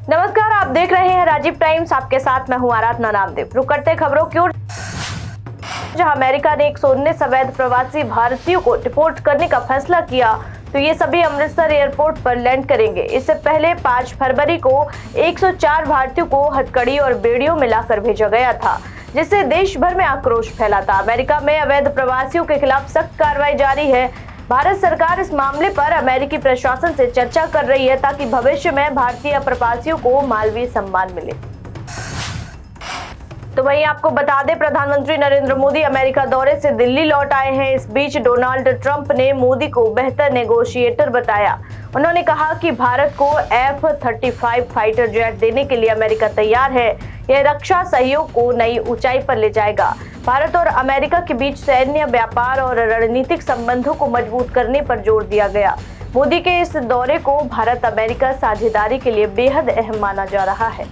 नमस्कार, आप देख रहे हैं राजीव टाइम्स। आपके साथ मैं हूं आराधना नामदेव। रुक करते खबरों की ओर, जहां अमेरिका ने 119 अवैध प्रवासी भारतीयों को डिपोर्ट करने का फैसला किया, तो ये सभी अमृतसर एयरपोर्ट पर लैंड करेंगे। इससे पहले 5 फरवरी को 104 भारतीयों को हथकड़ी और बेड़ियों में लाकर भेजा गया था, जिससे देश भर में आक्रोश फैला था। अमेरिका में अवैध प्रवासियों के खिलाफ सख्त कार्रवाई जारी है। भारत सरकार इस मामले पर अमेरिकी प्रशासन से चर्चा कर रही है, ताकि भविष्य में भारतीय प्रवासियों को मानवीय सम्मान मिले। तो वहीं आपको बता दें, प्रधानमंत्री नरेंद्र मोदी अमेरिका दौरे से दिल्ली लौट आए हैं। इस बीच डोनाल्ड ट्रंप ने मोदी को बेहतर नेगोशिएटर बताया। उन्होंने कहा कि भारत को F-35 फाइटर जेट देने के लिए अमेरिका तैयार है। यह रक्षा सहयोग को नई ऊंचाई पर ले जाएगा। भारत और अमेरिका के बीच सैन्य, व्यापार और रणनीतिक संबंधों को मजबूत करने पर जोर दिया गया। मोदी के इस दौरे को भारत अमेरिका साझेदारी के लिए बेहद अहम माना जा रहा है।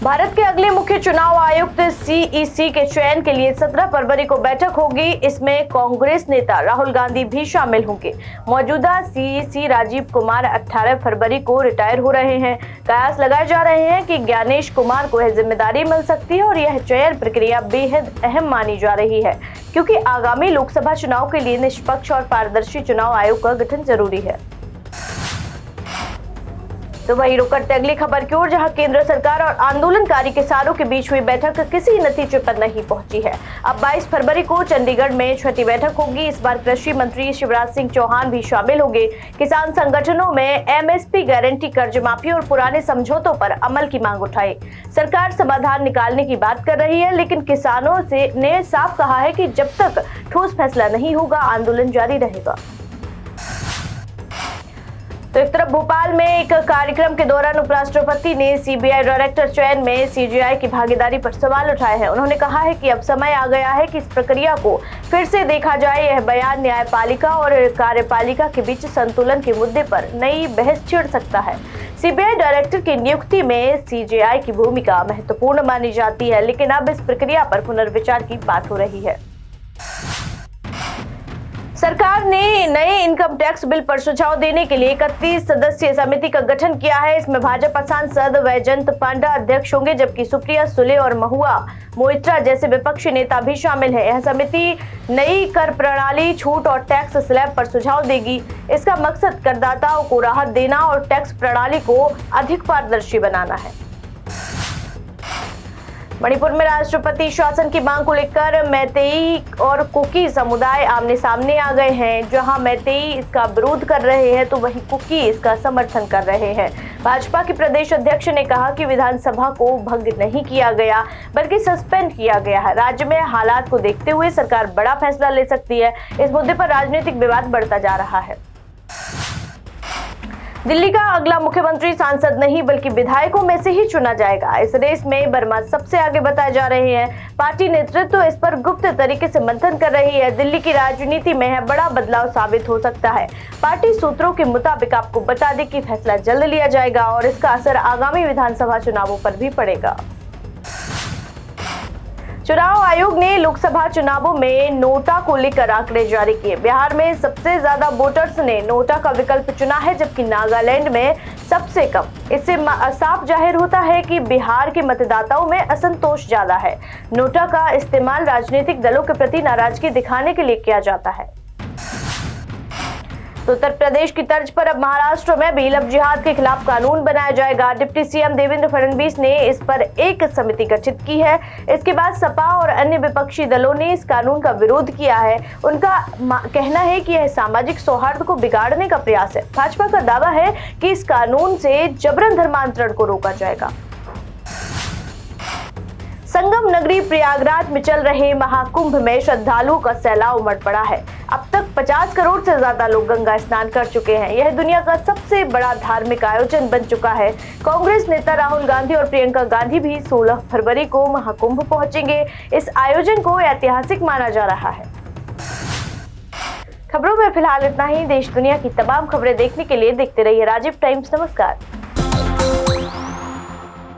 भारत के अगले मुख्य चुनाव आयुक्त CEC के चयन के लिए 17 फरवरी को बैठक होगी। इसमें कांग्रेस नेता राहुल गांधी भी शामिल होंगे। मौजूदा CEC राजीव कुमार 18 फरवरी को रिटायर हो रहे हैं। कयास लगाए जा रहे हैं कि ज्ञानेश कुमार को यह जिम्मेदारी मिल सकती है, और यह चयन प्रक्रिया बेहद अहम मानी जा रही है, क्योंकि आगामी लोकसभा चुनाव के लिए निष्पक्ष और पारदर्शी चुनाव आयोग का गठन जरूरी है। तो वही रुक करते अगली खबर की ओर, जहां केंद्र सरकार और आंदोलनकारी किसानों के बीच हुई बैठक किसी नतीजे पर नहीं पहुंची है। अब 22 फरवरी को चंडीगढ़ में छठी बैठक होगी। इस बार कृषि मंत्री शिवराज सिंह चौहान भी शामिल होंगे। किसान संगठनों में MSP गारंटी, कर्ज माफी और पुराने समझौतों पर अमल की मांग उठाई। सरकार समाधान निकालने की बात कर रही है, लेकिन किसानों ने साफ कहा है कि जब तक ठोस फैसला नहीं होगा, आंदोलन जारी रहेगा। तो एक तरफ भोपाल में एक कार्यक्रम के दौरान उपराष्ट्रपति ने CBI डायरेक्टर चयन में CGI की भागीदारी पर सवाल उठाए हैं। उन्होंने कहा है कि अब समय आ गया है कि इस प्रक्रिया को फिर से देखा जाए। यह बयान न्यायपालिका और कार्यपालिका के बीच संतुलन के मुद्दे पर नई बहस छिड़ सकता है। CBI डायरेक्टर की नियुक्ति में CGI की भूमिका महत्वपूर्ण मानी जाती है, लेकिन अब इस प्रक्रिया पर पुनर्विचार की बात हो रही है। सरकार ने नए इनकम टैक्स बिल पर सुझाव देने के लिए 31 सदस्यीय समिति का गठन किया है। इसमें भाजपा सांसद वैजयंत पांडा अध्यक्ष होंगे, जबकि सुप्रिया सुले और महुआ मोइत्रा जैसे विपक्षी नेता भी शामिल हैं। यह समिति नई कर प्रणाली, छूट और टैक्स स्लैब पर सुझाव देगी। इसका मकसद करदाताओं को राहत देना और टैक्स प्रणाली को अधिक पारदर्शी बनाना है। मणिपुर में राष्ट्रपति शासन की मांग को लेकर मैतेई और कुकी समुदाय आमने सामने आ गए हैं। जहां मैतेई इसका विरोध कर रहे हैं, तो वहीं कुकी इसका समर्थन कर रहे हैं। भाजपा के प्रदेश अध्यक्ष ने कहा कि विधानसभा को भंग नहीं किया गया, बल्कि सस्पेंड किया गया है। राज्य में हालात को देखते हुए सरकार बड़ा फैसला ले सकती है। इस मुद्दे पर राजनीतिक विवाद बढ़ता जा रहा है। दिल्ली का अगला मुख्यमंत्री सांसद नहीं, बल्कि विधायकों में से ही चुना जाएगा। इस रेस में वर्मा सबसे आगे बताए जा रहे हैं। पार्टी नेतृत्व इस पर गुप्त तरीके से मंथन कर रही है। दिल्ली की राजनीति में यह बड़ा बदलाव साबित हो सकता है। पार्टी सूत्रों के मुताबिक आपको बता दें कि फैसला जल्द लिया जाएगा, और इसका असर आगामी विधानसभा चुनावों पर भी पड़ेगा। चुनाव आयोग ने लोकसभा चुनावों में नोटा को लेकर आंकड़े जारी किए। बिहार में सबसे ज्यादा वोटर्स ने नोटा का विकल्प चुना है, जबकि नागालैंड में सबसे कम। इससे साफ जाहिर होता है कि बिहार के मतदाताओं में असंतोष ज्यादा है। नोटा का इस्तेमाल राजनीतिक दलों के प्रति नाराजगी दिखाने के लिए किया जाता है। तो उत्तर प्रदेश की तर्ज पर अब महाराष्ट्र में भी लव जिहाद के खिलाफ कानून बनाया जाएगा। डिप्टी CM देवेंद्र फडणवीस ने इस पर एक समिति गठित की है। इसके बाद सपा और अन्य विपक्षी दलों ने इस कानून का विरोध किया है। उनका कहना है कि यह सामाजिक सौहार्द को बिगाड़ने का प्रयास है। भाजपा का दावा है कि इस कानून से जबरन धर्मांतरण को रोका जाएगा। संगम नगरी प्रयागराज में चल रहे महाकुंभ में श्रद्धालुओं का सैलाब उमड़ पड़ा है। अब तक 50 करोड़ से ज्यादा लोग गंगा स्नान कर चुके हैं। यह दुनिया का सबसे बड़ा धार्मिक आयोजन बन चुका है। कांग्रेस नेता राहुल गांधी और प्रियंका गांधी भी 16 फरवरी को महाकुंभ पहुंचेंगे। इस आयोजन को ऐतिहासिक माना जा रहा है। खबरों में फिलहाल इतना ही। देश दुनिया की तमाम खबरें देखने के लिए देखते रहिए राजीव टाइम्स। नमस्कार।